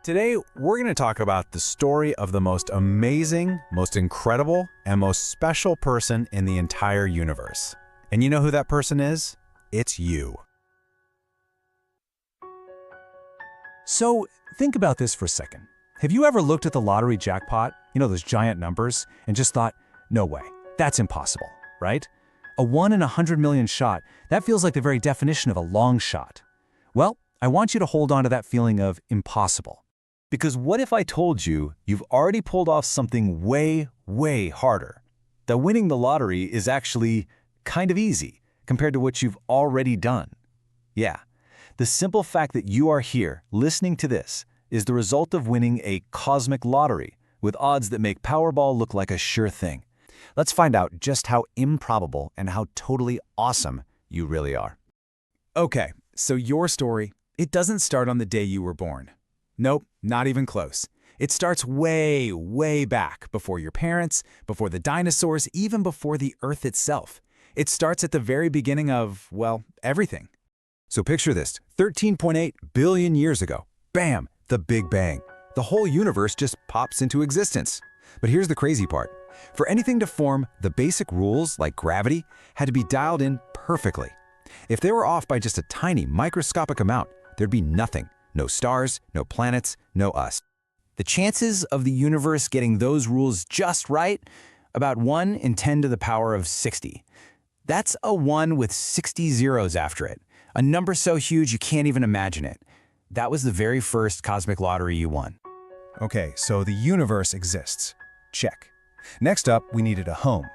Today, we're going to talk about the story of the most amazing, most incredible, and most special person in the entire universe. And you know who that person is? It's you. So, think about this for a second. Have you ever looked at the lottery jackpot, those giant numbers, and just thought, no way, that's impossible, right? A 1 in 100 million shot, that feels like the very definition of a long shot. Well, I want you to hold on to that feeling of impossible. Because what if I told you you've already pulled off something way, way harder? That winning the lottery is actually kind of easy compared to what you've already done. Yeah, the simple fact that you are here listening to this is the result of winning a cosmic lottery with odds that make Powerball look like a sure thing. Let's find out just how improbable and how totally awesome you really are. Okay, so your story, it doesn't start on the day you were born. Nope, not even close. It starts way, way back, before your parents, before the dinosaurs, even before the Earth itself. It starts at the very beginning of, well, everything. So picture this, 13.8 billion years ago. Bam! The Big Bang. The whole universe just pops into existence. But here's the crazy part. For anything to form, the basic rules, like gravity, had to be dialed in perfectly. If they were off by just a tiny, microscopic amount, there'd be nothing. No stars, no planets, no us. The chances of the universe getting those rules just right? About 1 in 10 to the power of 60. That's a 1 with 60 zeros after it. A number so huge you can't even imagine it. That was the very first cosmic lottery you won. Okay, so the universe exists. Check. Next up, we needed a home.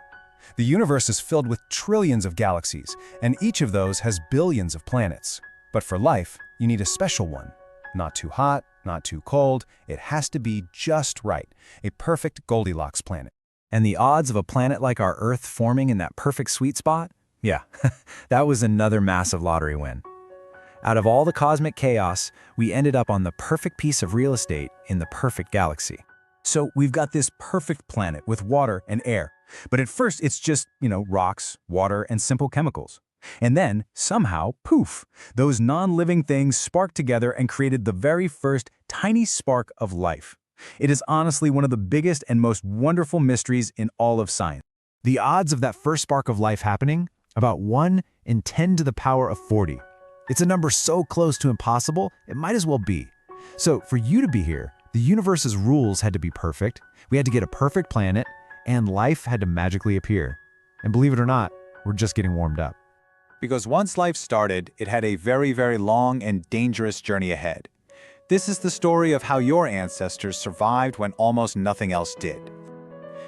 The universe is filled with trillions of galaxies, and each of those has billions of planets. But for life, you need a special one. Not too hot, not too cold, it has to be just right. A perfect Goldilocks planet. And the odds of a planet like our Earth forming in that perfect sweet spot? Yeah, that was another massive lottery win. Out of all the cosmic chaos, we ended up on the perfect piece of real estate in the perfect galaxy. So we've got this perfect planet with water and air. But at first it's just, rocks, water, and simple chemicals. And then, somehow, poof, those non-living things sparked together and created the very first tiny spark of life. It is honestly one of the biggest and most wonderful mysteries in all of science. The odds of that first spark of life happening? About 1 in 10 to the power of 40. It's a number so close to impossible, it might as well be. So for you to be here, the universe's rules had to be perfect, we had to get a perfect planet, and life had to magically appear. And believe it or not, we're just getting warmed up. Because once life started, it had a very, very long and dangerous journey ahead. This is the story of how your ancestors survived when almost nothing else did.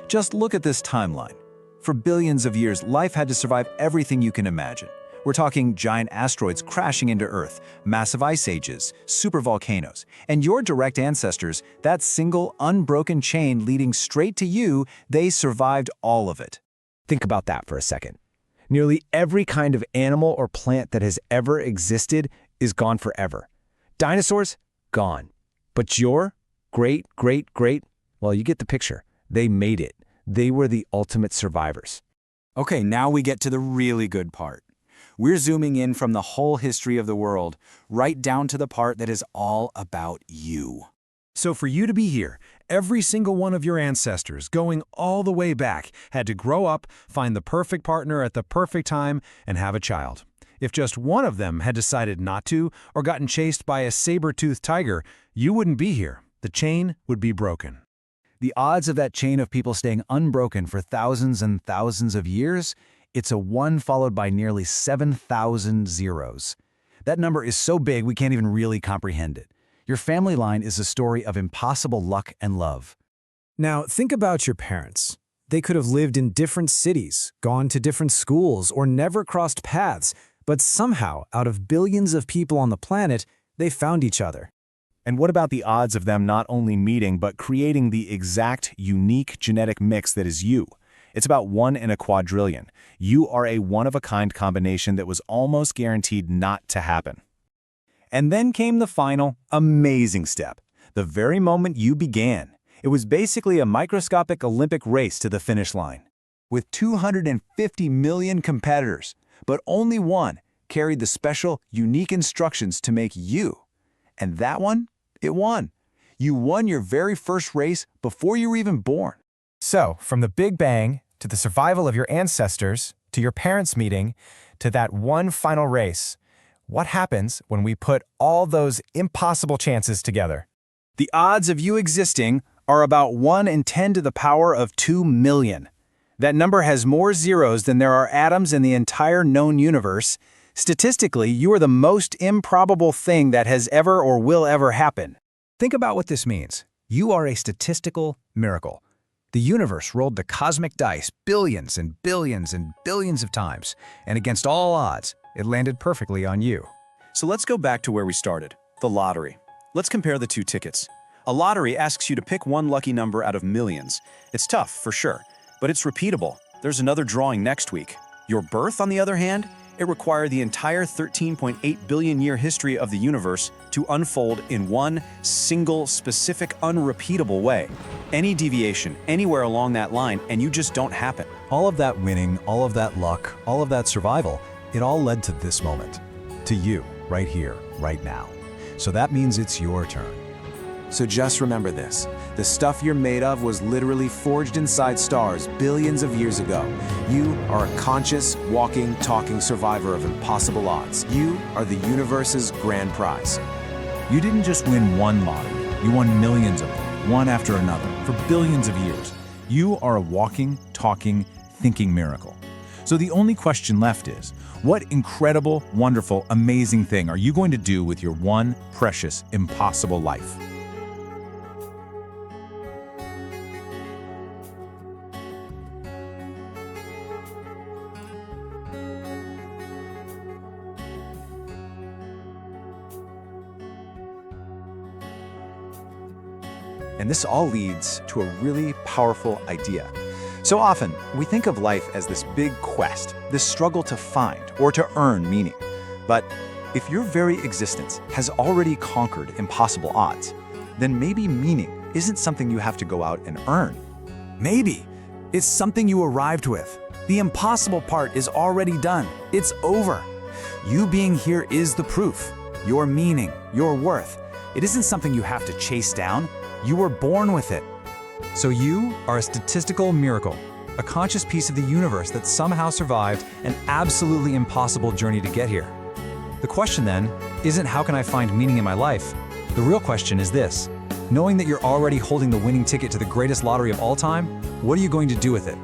Just look at this timeline. For billions of years, life had to survive everything you can imagine. We're talking giant asteroids crashing into Earth, massive ice ages, supervolcanoes, and your direct ancestors, that single unbroken chain leading straight to you, they survived all of it. Think about that for a second. Nearly every kind of animal or plant that has ever existed is gone forever. Dinosaurs? Gone. But your great, well, you get the picture. They made it. They were the ultimate survivors. Okay, now we get to the really good part. We're zooming in from the whole history of the world, right down to the part that is all about you. So for you to be here, every single one of your ancestors, going all the way back, had to grow up, find the perfect partner at the perfect time, and have a child. If just one of them had decided not to, or gotten chased by a saber-toothed tiger, you wouldn't be here. The chain would be broken. The odds of that chain of people staying unbroken for thousands and thousands of years? It's a 1 followed by nearly 7,000 zeros. That number is so big we can't even really comprehend it. Your family line is a story of impossible luck and love. Now, think about your parents. They could have lived in different cities, gone to different schools, or never crossed paths, but somehow, out of billions of people on the planet, they found each other. And what about the odds of them not only meeting but creating the exact, unique genetic mix that is you? It's about 1 in a quadrillion. You are a one-of-a-kind combination that was almost guaranteed not to happen. And then came the final, amazing step. The very moment you began, it was basically a microscopic Olympic race to the finish line. With 250 million competitors, but only one carried the special, unique instructions to make you. And that one, it won. You won your very first race before you were even born. So, from the Big Bang, to the survival of your ancestors, to your parents' meeting, to that one final race, what happens when we put all those impossible chances together? The odds of you existing are about 1 in 10 to the power of 2 million. That number has more zeros than there are atoms in the entire known universe. Statistically, you are the most improbable thing that has ever or will ever happen. Think about what this means. You are a statistical miracle. The universe rolled the cosmic dice billions and billions and billions of times, and against all odds, it landed perfectly on you. So let's go back to where we started, the lottery. Let's compare the two tickets. A lottery asks you to pick one lucky number out of millions. It's tough, for sure, but it's repeatable. There's another drawing next week. Your birth, on the other hand, it required the entire 13.8 billion year history of the universe to unfold in one single, specific, unrepeatable way. Any deviation anywhere along that line, and you just don't happen. All of that winning, all of that luck, all of that survival, it all led to this moment. To you, right here, right now. So that means it's your turn. So just remember this. The stuff you're made of was literally forged inside stars billions of years ago. You are a conscious, walking, talking survivor of impossible odds. You are the universe's grand prize. You didn't just win one lottery, you won millions of them, one after another, for billions of years. You are a walking, talking, thinking miracle. So the only question left is, what incredible, wonderful, amazing thing are you going to do with your one precious, impossible life? And this all leads to a really powerful idea. So often, we think of life as this big quest, this struggle to find or to earn meaning. But if your very existence has already conquered impossible odds, then maybe meaning isn't something you have to go out and earn. Maybe it's something you arrived with. The impossible part is already done. It's over. You being here is the proof. Your meaning, your worth. It isn't something you have to chase down. You were born with it. So you are a statistical miracle, a conscious piece of the universe that somehow survived an absolutely impossible journey to get here. The question then isn't how can I find meaning in my life? The real question is this: knowing that you're already holding the winning ticket to the greatest lottery of all time, what are you going to do with it?